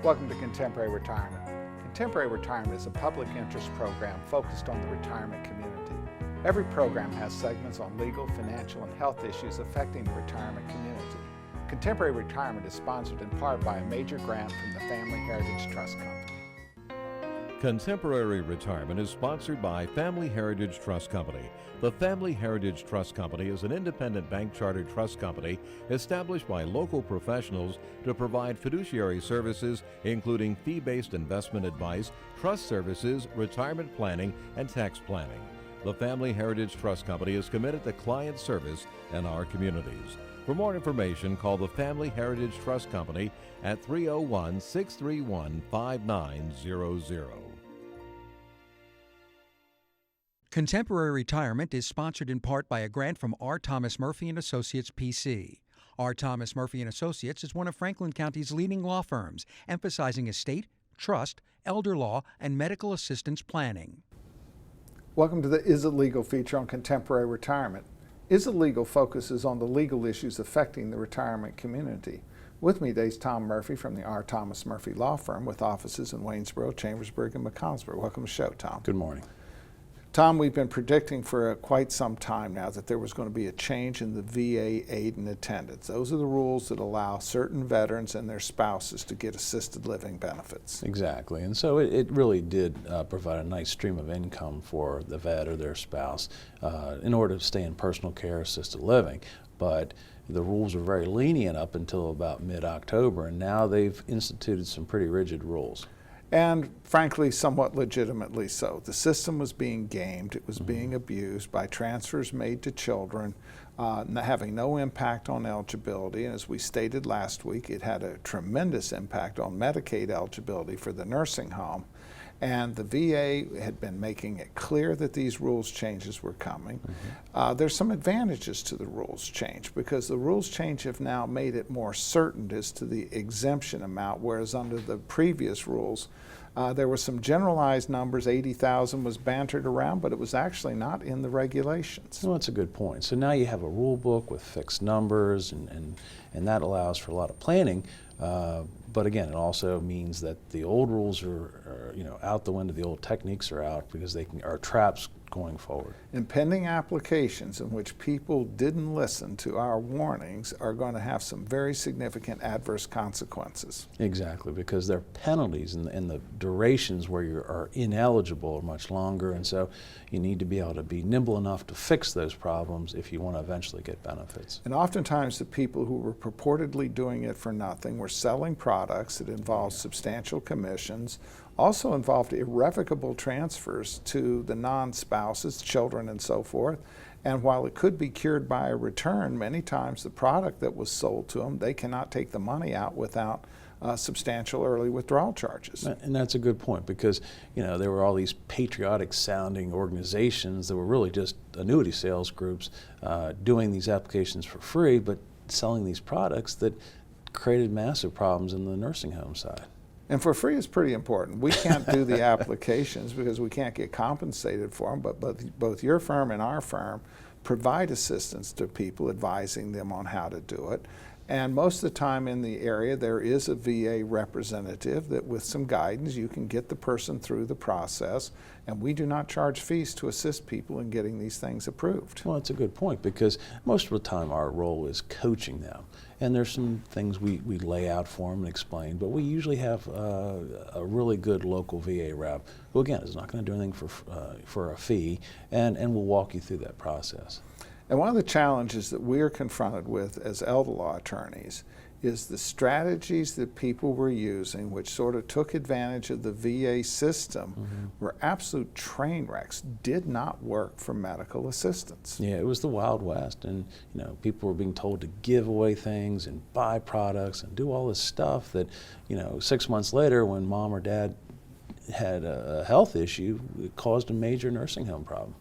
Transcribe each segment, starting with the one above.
Welcome to Contemporary Retirement. Contemporary Retirement is a public interest program focused on the retirement community. Every program has segments on legal, financial, and health issues affecting the retirement community. Contemporary Retirement is sponsored in part by a major grant from the Family Heritage Trust Company. Contemporary Retirement is sponsored by Family Heritage Trust Company. The Family Heritage Trust Company is an independent bank chartered trust company established by local professionals to provide fiduciary services including fee-based investment advice, trust services, retirement planning, and tax planning. The Family Heritage Trust Company is committed to client service in our communities. For more information, call the Family Heritage Trust Company at 301-631-5900. Contemporary Retirement is sponsored in part by a grant from R. Thomas Murphy & Associates, P.C. R. Thomas Murphy & Associates is one of Franklin County's leading law firms, emphasizing estate, trust, elder law, and medical assistance planning. Welcome to the Is It Legal feature on Contemporary Retirement. Is It Legal focuses on the legal issues affecting the retirement community. With me today is Tom Murphy from the R. Thomas Murphy Law Firm with offices in Waynesboro, Chambersburg, and McConnellsburg. Welcome to the show, Tom. Good morning. Tom, we've been predicting for quite some time now that there was going to be a change in the VA aid and attendance. Those are the rules that allow certain veterans and their spouses to get assisted living benefits. Exactly, and so it really did provide a nice stream of income for the vet or their spouse in order to stay in personal care assisted living. But the rules were very lenient up until about mid-October, and now they've instituted some pretty rigid rules. And frankly, somewhat legitimately so. The system was being gamed, it was being abused by transfers made to children, having no impact on eligibility. And as we stated last week, it had a tremendous impact on Medicaid eligibility for the nursing home. And the VA had been making it clear that these rules changes were coming. There's some advantages to the rules change because the rules change have now made it more certain as to the exemption amount, whereas under the previous rules, there were some generalized numbers. 80,000 was bantered around, but it was actually not in the regulations. Well, that's a good point. So now you have a rule book with fixed numbers, and that allows for a lot of planning. But again, it also means that the old rules are out the window. The old techniques are out because they are traps going forward. And pending applications in which people didn't listen to our warnings are going to have some very significant adverse consequences. Exactly, because there are penalties and the durations where you are ineligible are much longer, and so you need to be able to be nimble enough to fix those problems if you want to eventually get benefits. And oftentimes the people who were purportedly doing it for nothing were selling products that involved substantial commissions, also involved irrevocable transfers to the non-spouses, children, and so forth. And while it could be cured by a return, many times the product that was sold to them, they cannot take the money out without substantial early withdrawal charges. And that's a good point because there were all these patriotic sounding organizations that were really just annuity sales groups doing these applications for free, but selling these products that created massive problems in the nursing home side. And for free is pretty important. We can't do the applications because we can't get compensated for them, but both your firm and our firm provide assistance to people, advising them on how to do it. And most of the time in the area there is a VA representative that with some guidance you can get the person through the process, and we do not charge fees to assist people in getting these things approved. Well, that's a good point because most of the time our role is coaching them. And there's some things we lay out for them and explain, but we usually have a really good local VA rep who, again, is not going to do anything for a fee, and will walk you through that process. And one of the challenges that we're confronted with as elder law attorneys is the strategies that people were using, which sort of took advantage of the VA system, were absolute train wrecks, did not work for medical assistance. Yeah, it was the Wild West, and people were being told to give away things and buy products and do all this stuff that 6 months later when mom or dad had a health issue, it caused a major nursing home problem.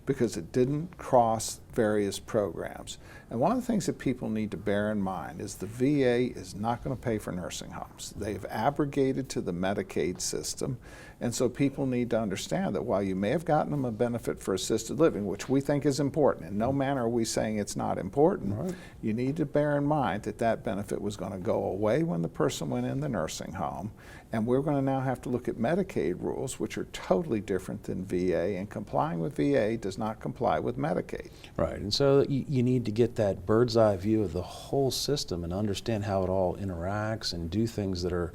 Because it didn't cross various programs. And one of the things that people need to bear in mind is the VA is not going to pay for nursing homes. They've abrogated to the Medicaid system, and so people need to understand that while you may have gotten them a benefit for assisted living, which we think is important, in no manner are we saying it's not important, Right. you need to bear in mind that that benefit was going to go away when the person went in the nursing home, and we're going to now have to look at Medicaid rules, which are totally different than VA, and complying with VA does not comply with Medicaid. Right, and so you need to get that bird's eye view of the whole system and understand how it all interacts and do things that are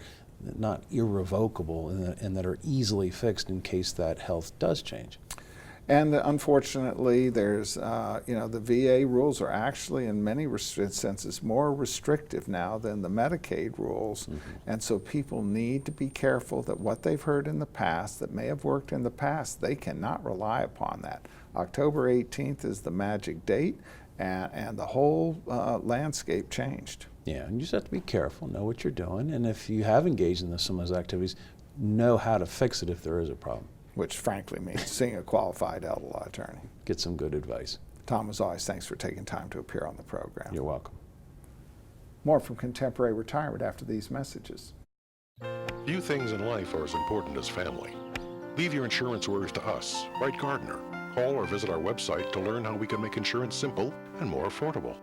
not irrevocable and that are easily fixed in case that health does change. And unfortunately, there's, the VA rules are actually, in many senses, more restrictive now than the Medicaid rules. Mm-hmm. And so people need to be careful that what they've heard in the past, that may have worked in the past, they cannot rely upon that. October 18th is the magic date, and the whole landscape changed. Yeah, and you just have to be careful, know what you're doing, and if you have engaged in some of those activities, know how to fix it if there is a problem. Which frankly means seeing a qualified elder law attorney. Get some good advice. Tom, as always, thanks for taking time to appear on the program. You're welcome. More from Contemporary Retirement after these messages. Few things in life are as important as family. Leave your insurance worries to us. Write Gardner. Call or visit our website to learn how we can make insurance simple and more affordable.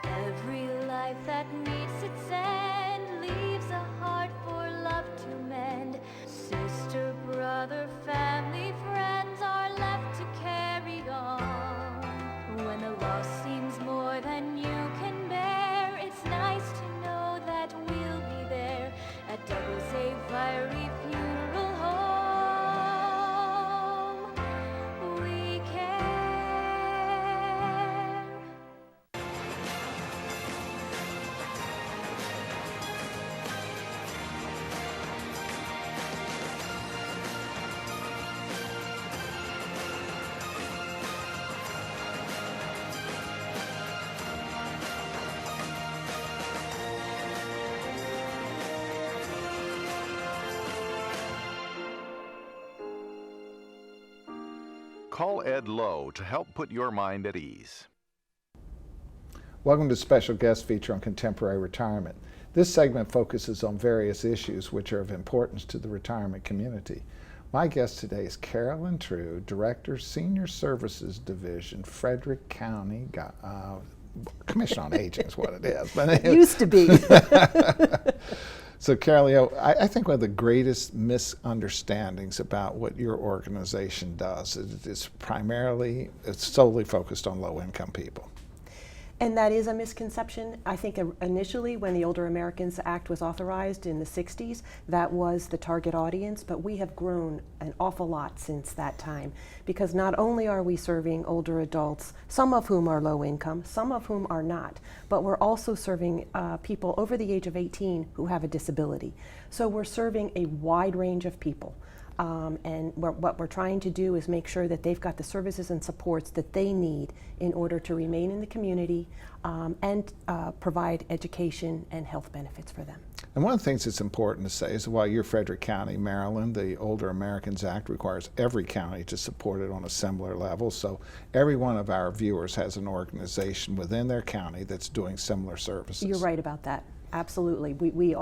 Every life that meets its end leaves a heart for love to mend. Sister, brother, family, friends are left to carry on. When the loss seems more than you can bear, it's nice to know that we'll be there at Douglas A. Fiery Funeral Home. We care. Call Ed Lowe to help put your mind at ease. Welcome to special guest feature on Contemporary Retirement. This segment focuses on various issues which are of importance to the retirement community. My guest today is Carolyn True, Director, Senior Services Division, Frederick County, Commission on Aging is what it is. But it used to be. So Carolyn, I think one of the greatest misunderstandings about what your organization does is it's solely focused on low-income people. And that is a misconception. I think initially when the Older Americans Act was authorized in the 60s, that was the target audience, but we have grown an awful lot since that time, because not only are we serving older adults, some of whom are low income, some of whom are not, but we're also serving people over the age of 18 who have a disability. So we're serving a wide range of people. And what we're trying to do is make sure that they've got the services and supports that they need in order to remain in the community and provide education and health benefits for them. And one of the things that's important to say is while you're Frederick County, Maryland, the Older Americans Act requires every county to support it on a similar level. So every one of our viewers has an organization within their county that's doing similar services. You're right about that. Absolutely.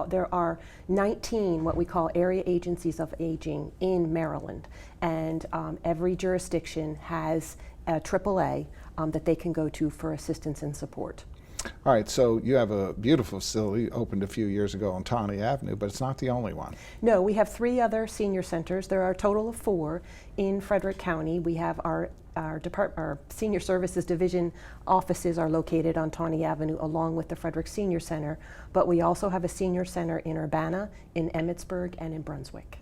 There are 19 what we call area agencies of aging in Maryland, and every jurisdiction has a AAA that they can go to for assistance and support. All right, so you have a beautiful facility opened a few years ago on Tawney Avenue, but it's not the only one. No, we have 3 other senior centers. There are a total of 4 in Frederick County. We have our Senior Services Division offices are located on Tawney Avenue along with the Frederick Senior Center, but we also have a senior center in Urbana, in Emmitsburg, and in Brunswick.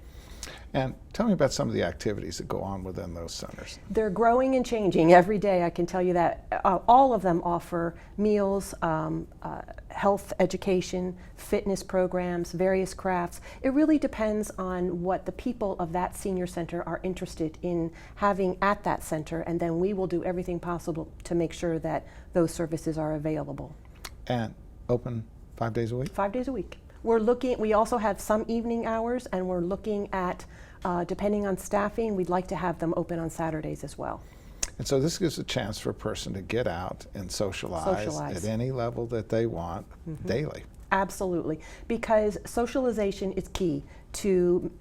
And tell me about some of the activities that go on within those centers. They're growing and changing every day, I can tell you that. All of them offer meals, health education, fitness programs, various crafts. It really depends on what the people of that senior center are interested in having at that center, and then we will do everything possible to make sure that those services are available. And open 5 days a week? 5 days a week. We also have some evening hours, and we're looking at, depending on staffing, we'd like to have them open on Saturdays as well. And so this gives a chance for a person to get out and socialize. At any level that they want daily. Absolutely, because socialization is key to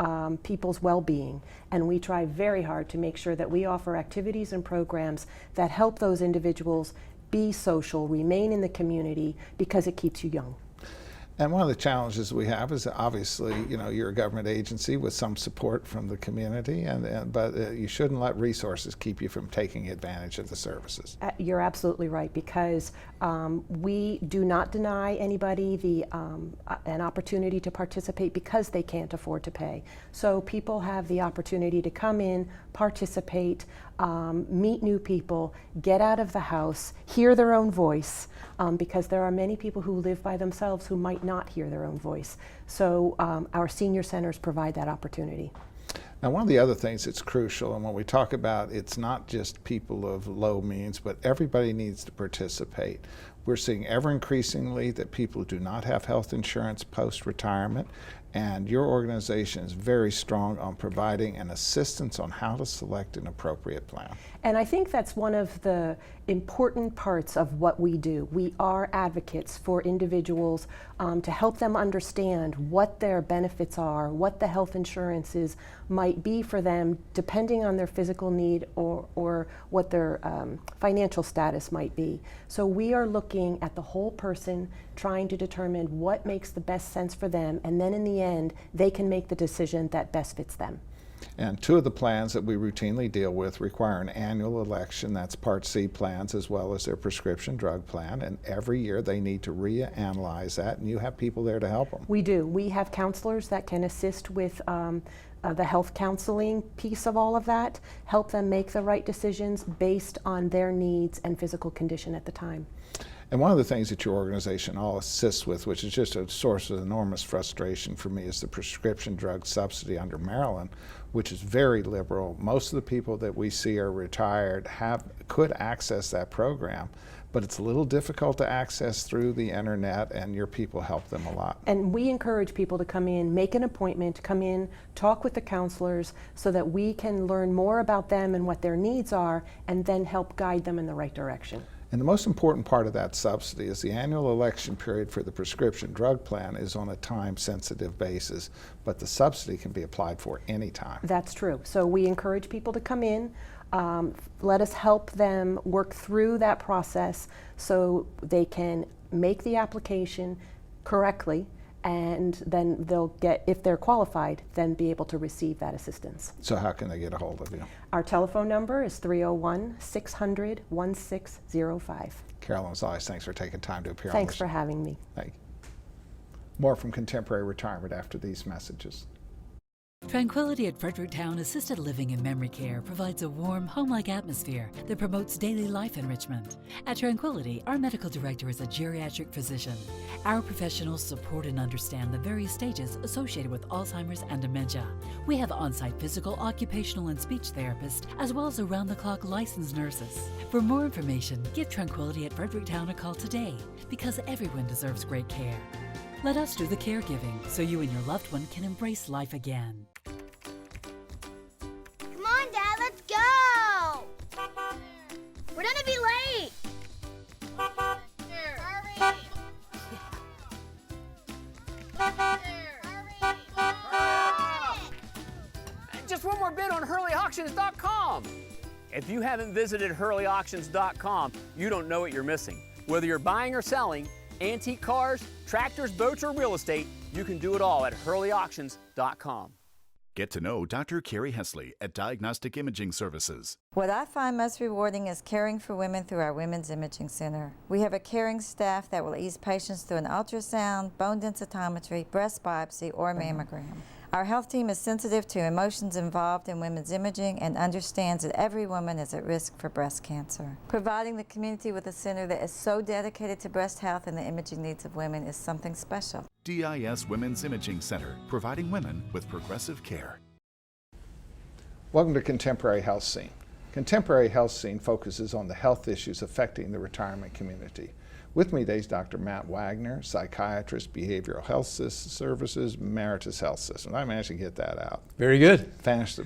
people's well-being, and we try very hard to make sure that we offer activities and programs that help those individuals be social, remain in the community, because it keeps you young. And one of the challenges we have is that obviously, you know, you're a government agency with some support from the community, but you shouldn't let resources keep you from taking advantage of the services. You're absolutely right, because we do not deny anybody an opportunity to participate because they can't afford to pay. So people have the opportunity to come in, participate, meet new people, get out of the house, hear their own voice, because there are many people who live by themselves who might not hear their own voice. So our senior centers provide that opportunity. Now, one of the other things that's crucial, and when we talk about it's not just people of low means, but everybody needs to participate. We're seeing ever increasingly that people do not have health insurance post-retirement, and your organization is very strong on providing an assistance on how to select an appropriate plan. And I think that's one of the important parts of what we do. We are advocates for individuals to help them understand what their benefits are, what the health insurances might be for them, depending on their physical need or what their financial status might be. So we are looking at the whole person, trying to determine what makes the best sense for them, and then in the end, they can make the decision that best fits them. And two of the plans that we routinely deal with require an annual election. That's Part C plans as well as their prescription drug plan. And every year they need to reanalyze that, and you have people there to help them. We do. We have counselors that can assist with the health counseling piece of all of that, help them make the right decisions based on their needs and physical condition at the time. And one of the things that your organization all assists with, which is just a source of enormous frustration for me, is the prescription drug subsidy under Maryland, which is very liberal. Most of the people that we see are retired, could access that program, but it's a little difficult to access through the internet, and your people help them a lot. And we encourage people to come in, make an appointment, come in, talk with the counselors so that we can learn more about them and what their needs are, and then help guide them in the right direction. And the most important part of that subsidy is the annual election period for the prescription drug plan is on a time-sensitive basis, but the subsidy can be applied for anytime. That's true. So we encourage people to come in, let us help them work through that process so they can make the application correctly, and then they'll get, if they're qualified, then be able to receive that assistance. So how can they get a hold of you? Our telephone number is 301-600-1605. Carolyn, as always, thanks for taking time to appear on Thanks this. for having me. Thank you. More from Contemporary Retirement after these messages. Tranquility at Fredericktown Assisted Living and Memory Care provides a warm, home-like atmosphere that promotes daily life enrichment. At Tranquility, our medical director is a geriatric physician. Our professionals support and understand the various stages associated with Alzheimer's and dementia. We have on-site physical, occupational, and speech therapists, as well as around-the-clock licensed nurses. For more information, give Tranquility at Fredericktown a call today, because everyone deserves great care. Let us do the caregiving so you and your loved one can embrace life again. Come on, Dad, let's go! We're gonna be late! Hurry! Just one more bid on HurleyAuctions.com. If you haven't visited HurleyAuctions.com, you don't know what you're missing. Whether you're buying or selling, antique cars, tractors, boats, or real estate, you can do it all at HurleyAuctions.com. Get to know Dr. Carrie Hesley at Diagnostic Imaging Services. What I find most rewarding is caring for women through our Women's Imaging Center. We have a caring staff that will ease patients through an ultrasound, bone densitometry, breast biopsy, or mammogram. Our health team is sensitive to emotions involved in women's imaging and understands that every woman is at risk for breast cancer. Providing the community with a center that is so dedicated to breast health and the imaging needs of women is something special. DIS Women's Imaging Center, providing women with progressive care. Welcome to Contemporary Health Scene. Contemporary Health Scene focuses on the health issues affecting the retirement community. With me today is Dr. Matt Wagner, psychiatrist, behavioral health services, Meritus Health System. I managed to get that out. Very good. Finished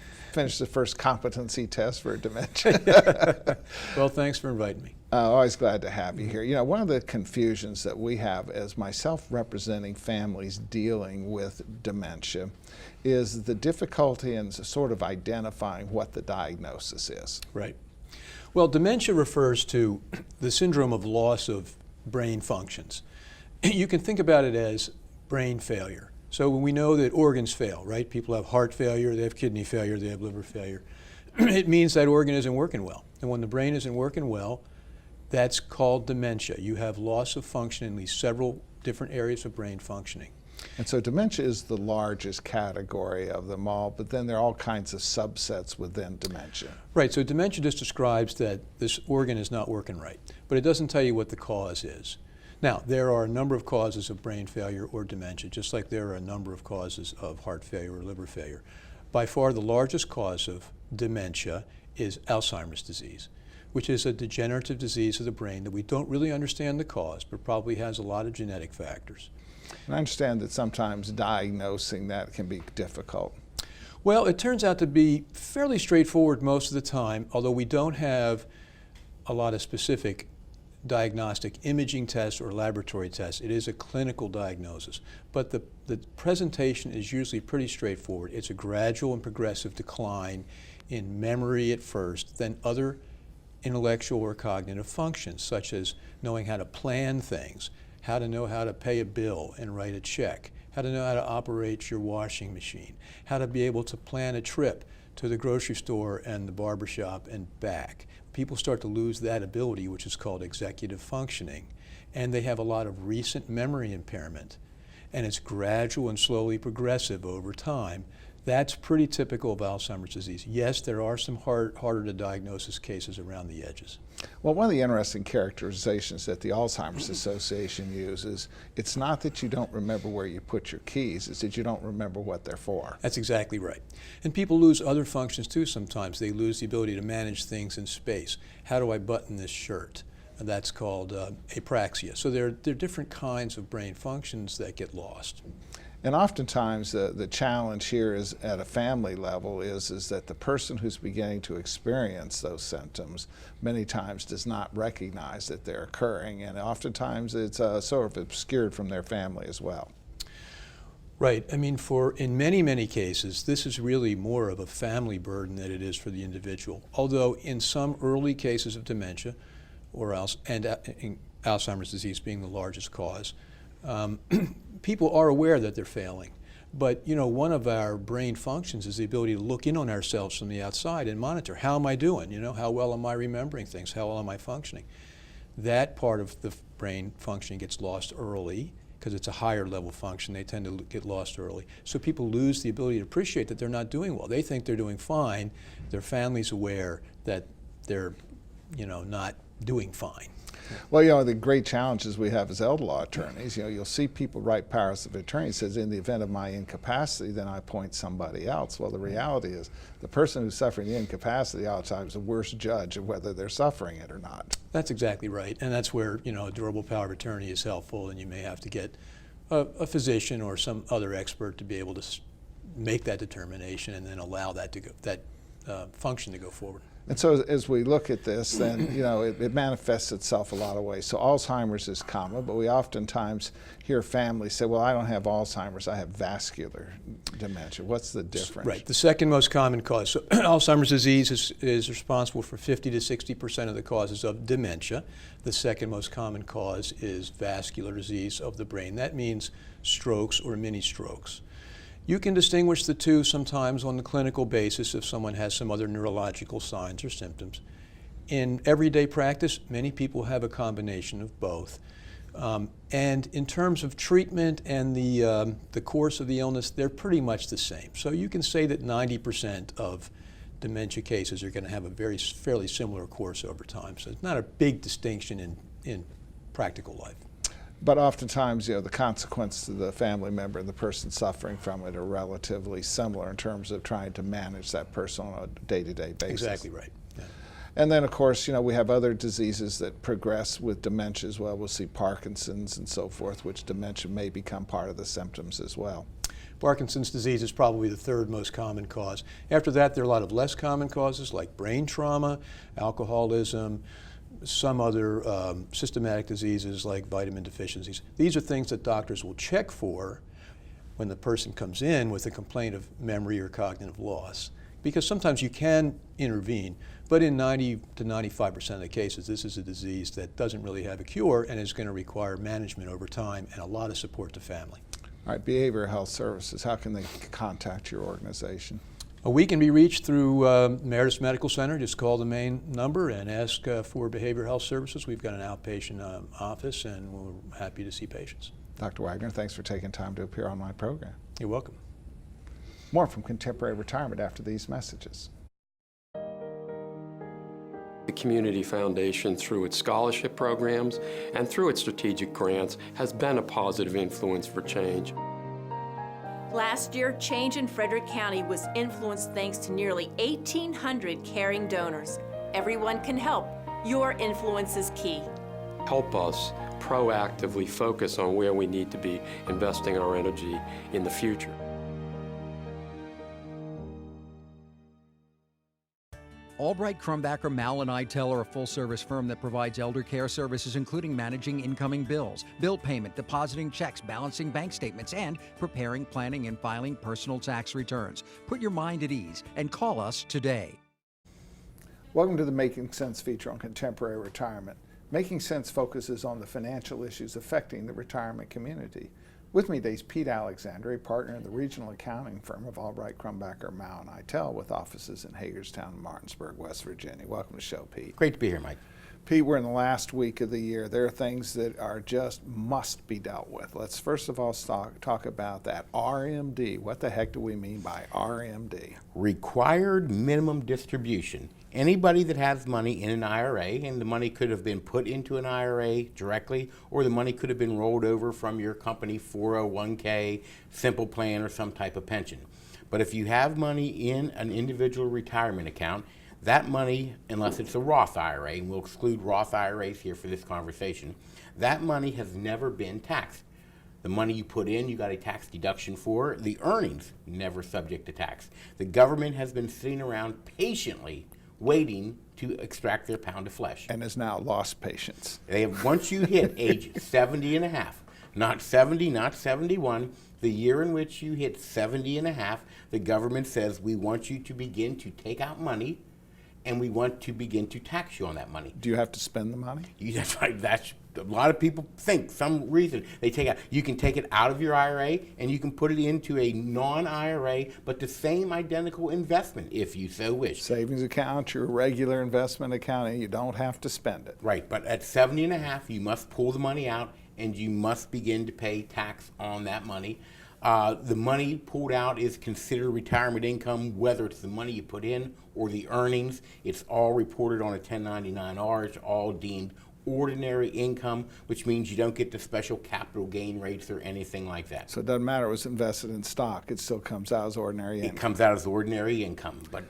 the first competency test for dementia. Well, thanks for inviting me. Always glad to have you here. You know, one of the confusions that we have as myself representing families dealing with dementia is the difficulty in sort of identifying what the diagnosis is. Right. Well, dementia refers to the syndrome of loss of brain functions. You can think about it as brain failure. So when we know that organs fail, right? People have heart failure, they have kidney failure, they have liver failure. It means that organ isn't working well. And when the brain isn't working well, that's called dementia. You have loss of function in these several different areas of brain functioning. And so dementia is the largest category of them all, but then there are all kinds of subsets within dementia. Right, so dementia just describes that this organ is not working right, but it doesn't tell you what the cause is. Now, there are a number of causes of brain failure or dementia, just like there are a number of causes of heart failure or liver failure. By far the largest cause of dementia is Alzheimer's disease, which is a degenerative disease of the brain that we don't really understand the cause, but probably has a lot of genetic factors. And I understand that sometimes diagnosing that can be difficult. Well, it turns out to be fairly straightforward most of the time, although we don't have a lot of specific diagnostic imaging tests or laboratory tests. It is a clinical diagnosis, but the presentation is usually pretty straightforward. It's a gradual and progressive decline in memory at first, then other intellectual or cognitive functions, such as knowing how to plan things, how to know how to pay a bill and write a check, how to know how to operate your washing machine, how to be able to plan a trip to the grocery store and the barber shop and back. People start to lose that ability, which is called executive functioning, and they have a lot of recent memory impairment, and it's gradual and slowly progressive over time. That's pretty typical of Alzheimer's disease. Yes, there are some harder to diagnose cases around the edges. Well, one of the interesting characterizations that the Alzheimer's Association uses, it's not that you don't remember where you put your keys, it's that you don't remember what they're for. That's exactly right. And people lose other functions too sometimes. They lose the ability to manage things in space. How do I button this shirt? And that's called apraxia. So there are different kinds of brain functions that get lost. And oftentimes the challenge here is at a family level is that the person who's beginning to experience those symptoms many times does not recognize that they're occurring, and oftentimes it's sort of obscured from their family as well. Right. I mean, in many cases, this is really more of a family burden than it is for the individual. Although in some early cases of dementia, Alzheimer's disease being the largest cause, people are aware that they're failing. But you know, one of our brain functions is the ability to look in on ourselves from the outside and monitor. How am I doing? You know, how well am I remembering things? How well am I functioning? That part of the brain functioning gets lost early because it's a higher level function. They tend to get lost early. So people lose the ability to appreciate that they're not doing well. They think they're doing fine. Their family's aware that they're, you know, not doing fine. Well, you know, the great challenges we have as elder law attorneys, you know, you'll see people write powers of attorney says, in the event of my incapacity, then I appoint somebody else. Well, the reality is the person who's suffering the incapacity all the time is the worst judge of whether they're suffering it or not. That's exactly right. And that's where, you know, a durable power of attorney is helpful, and you may have to get a physician or some other expert to be able to make that determination and then allow that to go, function to go forward. And so as we look at this, then, you know, it manifests itself a lot of ways. So Alzheimer's is common, but we oftentimes hear families say, well, I don't have Alzheimer's, I have vascular dementia. What's the difference? Right, the second most common cause. So Alzheimer's disease is responsible for 50 to 60% of the causes of dementia. The second most common cause is vascular disease of the brain. That means strokes or mini strokes. You can distinguish the two sometimes on the clinical basis if someone has some other neurological signs or symptoms. In everyday practice, many people have a combination of both. And in terms of treatment and the course of the illness, they're pretty much the same. So you can say that 90% of dementia cases are going to have a fairly similar course over time. So it's not a big distinction in practical life. But oftentimes, you know, the consequence to the family member and the person suffering from it are relatively similar in terms of trying to manage that person on a day-to-day basis. Exactly right. Yeah. And then, of course, we have other diseases that progress with dementia as well. We'll see Parkinson's and so forth, which dementia may become part of the symptoms as well. Parkinson's disease is probably the third most common cause. After that, there are a lot of less common causes like brain trauma, alcoholism, some other systematic diseases like vitamin deficiencies. These are things that doctors will check for when the person comes in with a complaint of memory or cognitive loss, because sometimes you can intervene, but in 90 to 95% of the cases, this is a disease that doesn't really have a cure and is going to require management over time and a lot of support to family. All right, behavioral health services, how can they contact your organization? We can be reached through Meredith Medical Center. Just call the main number and ask for behavioral health services. We've got an outpatient office, and we're happy to see patients. Dr. Wagner, thanks for taking time to appear on my program. You're welcome. More from Contemporary Retirement after these messages. The Community Foundation, through its scholarship programs and through its strategic grants, has been a positive influence for change. Last year, change in Frederick County was influenced thanks to nearly 1,800 caring donors. Everyone can help. Your influence is key. Help us proactively focus on where we need to be investing our energy in the future. Albright, Crumbacher, Mal & Itel are a full-service firm that provides elder care services including managing incoming bills, bill payment, depositing checks, balancing bank statements, and preparing, planning, and filing personal tax returns. Put your mind at ease and call us today. Welcome to the Making Sense feature on Contemporary Retirement. Making Sense focuses on the financial issues affecting the retirement community. With me today is Pete Alexander, a partner in the regional accounting firm of Albright, Crumbacher, Mal & Itel, with offices in Hagerstown and Martinsburg, West Virginia. Welcome to the show, Pete. Great to be here, Mike. Pete, we're in the last week of the year. There are things that are just must be dealt with. Let's first of all talk about that RMD. What the heck do we mean by RMD? Required minimum distribution. Anybody that has money in an IRA, and the money could have been put into an IRA directly, or the money could have been rolled over from your company 401k, simple plan, or some type of pension. But if you have money in an individual retirement account, that money, unless it's a Roth IRA, and we'll exclude Roth IRAs here for this conversation, that money has never been taxed. The money you put in, you got a tax deduction for. The earnings, never subject to tax. The government has been sitting around patiently waiting to extract their pound of flesh. And has now lost patience. They have, once you hit age 70 and a half, not 70, not 71, the year in which you hit 70 and a half, the government says, we want you to begin to take out money, and we want to begin to tax you on that money. Do you have to spend the money? That's right. That's a lot of people think some reason they take out. You can take it out of your IRA and you can put it into a non-IRA, but the same identical investment if you so wish. Savings account, your regular investment account, and you don't have to spend it. Right, but at 70 and a half, you must pull the money out and you must begin to pay tax on that money. The money pulled out is considered retirement income, whether it's the money you put in or the earnings. It's all reported on a 1099-R. It's all deemed ordinary income, which means you don't get the special capital gain rates or anything like that. So it doesn't matter if it's invested in stock, it still comes out as ordinary income. It comes out as ordinary income. But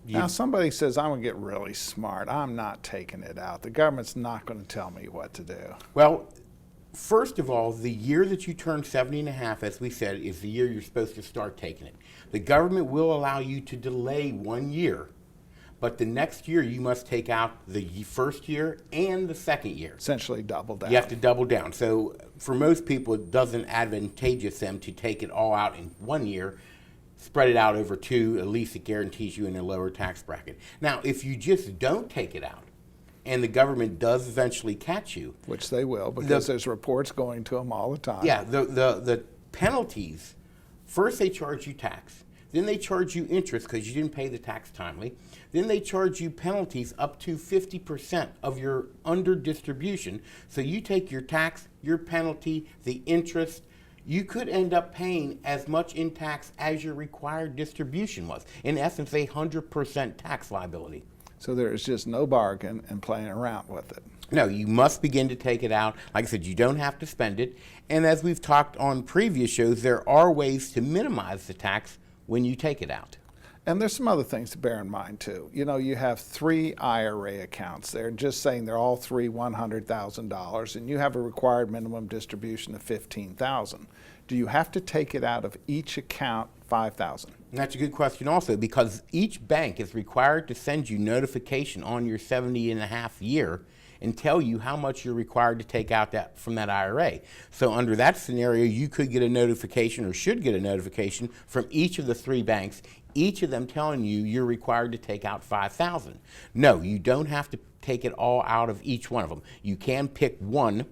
now somebody says, I'm going to get really smart. I'm not taking it out. The government's not going to tell me what to do. Well, first of all, the year that you turn 70 and a half, as we said, is the year you're supposed to start taking it. The government will allow you to delay 1 year, but the next year you must take out the first year and the second year. Essentially double down. You have to double down. So for most people, it doesn't advantageous them to take it all out in 1 year, spread it out over two, at least it guarantees you in a lower tax bracket. Now, if you just don't take it out, and the government does eventually catch you. Which they will, because there's reports going to them all the time. Yeah, the penalties, first they charge you tax, then they charge you interest because you didn't pay the tax timely, then they charge you penalties up to 50% of your under distribution. So you take your tax, your penalty, the interest, you could end up paying as much in tax as your required distribution was. In essence, 100% tax liability. So there is just no bargain in playing around with it. No, you must begin to take it out. Like I said, you don't have to spend it. And as we've talked on previous shows, there are ways to minimize the tax when you take it out. And there's some other things to bear in mind too. You know, you have 3 IRA accounts. They're just saying they're all 3 $100,000, and you have a required minimum distribution of $15,000. Do you have to take it out of each account $5,000? And that's a good question also, because each bank is required to send you notification on your 70.5 year and tell you how much you're required to take out from that IRA. So under that scenario, you could get a notification, or should get a notification, from each of the 3 banks, each of them telling you you're required to take out $5,000. No, you don't have to take it all out of each one of them. You can pick one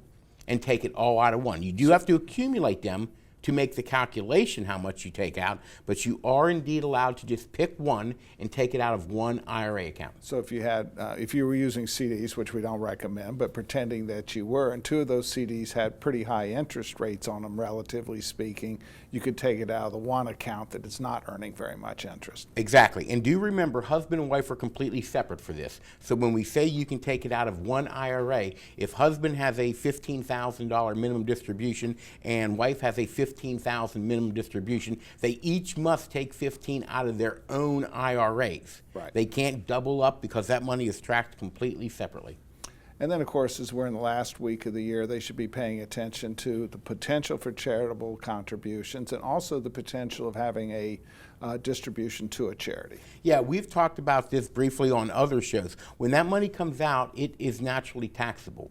and take it all out of one. You do have to accumulate them to make the calculation how much you take out, but you are indeed allowed to just pick one and take it out of one IRA account. So if you had, if you were using CDs, which we don't recommend, but pretending that you were, and 2 of those CDs had pretty high interest rates on them, relatively speaking, you could take it out of the one account that is not earning very much interest. Exactly. And do remember, husband and wife are completely separate for this. So when we say you can take it out of one IRA, if husband has a $15,000 minimum distribution and wife has a $15,000 minimum distribution, they each must take $15,000 out of their own IRAs. Right. They can't double up, because that money is tracked completely separately. And then, of course, as we're in the last week of the year, they should be paying attention to the potential for charitable contributions, and also the potential of having a distribution to a charity. Yeah, we've talked about this briefly on other shows. When that money comes out, it is naturally taxable.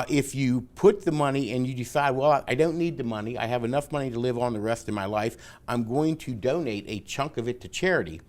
If you put the money and you decide, well, I don't need the money, I have enough money to live on the rest of my life, I'm going to donate a chunk of it to charity.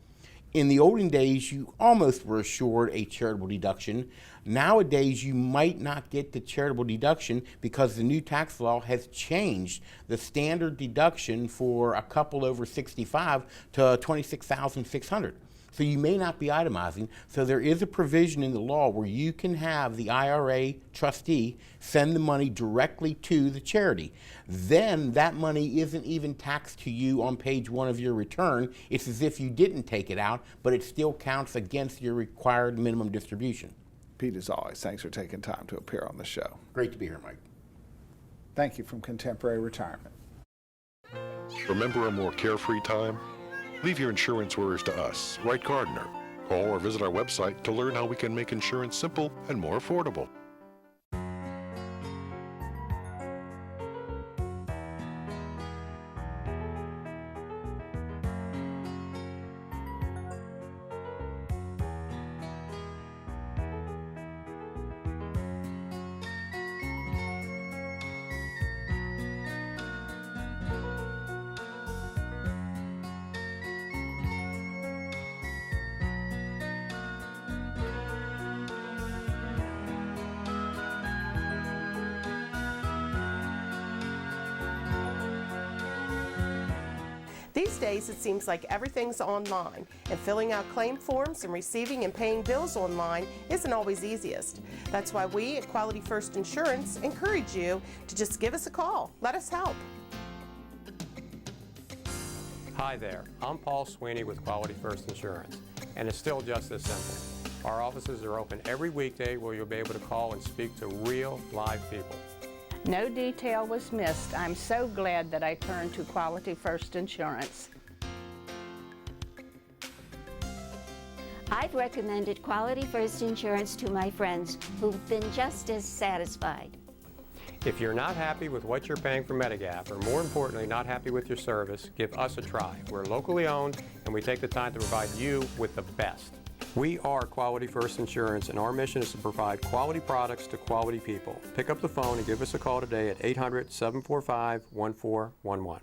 In the olden days, you almost were assured a charitable deduction. Nowadays, you might not get the charitable deduction because the new tax law has changed the standard deduction for a couple over 65 to $26,600. So you may not be itemizing. So there is a provision in the law where you can have the IRA trustee send the money directly to the charity. Then that money isn't even taxed to you on page 1 of your return. It's as if you didn't take it out, but it still counts against your required minimum distribution. Pete, as always, thanks for taking time to appear on the show. Great to be here, Mike. Thank you from Contemporary Retirement. Remember a more carefree time? Leave your insurance worries to us, Wright Gardner. Call or visit our website to learn how we can make insurance simple and more affordable. These days, it seems like everything's online, and filling out claim forms and receiving and paying bills online isn't always easiest. That's why we at Quality First Insurance encourage you to just give us a call. Let us help. Hi there, I'm Paul Sweeney with Quality First Insurance, and it's still just as simple. Our offices are open every weekday where you'll be able to call and speak to real, live people. No detail was missed. I'm so glad that I turned to Quality First Insurance. I've recommended Quality First Insurance to my friends who've been just as satisfied. If you're not happy with what you're paying for Medigap, or more importantly, not happy with your service, give us a try. We're locally owned, and we take the time to provide you with the best. We are Quality First Insurance, and our mission is to provide quality products to quality people. Pick up the phone and give us a call today at 800-745-1411.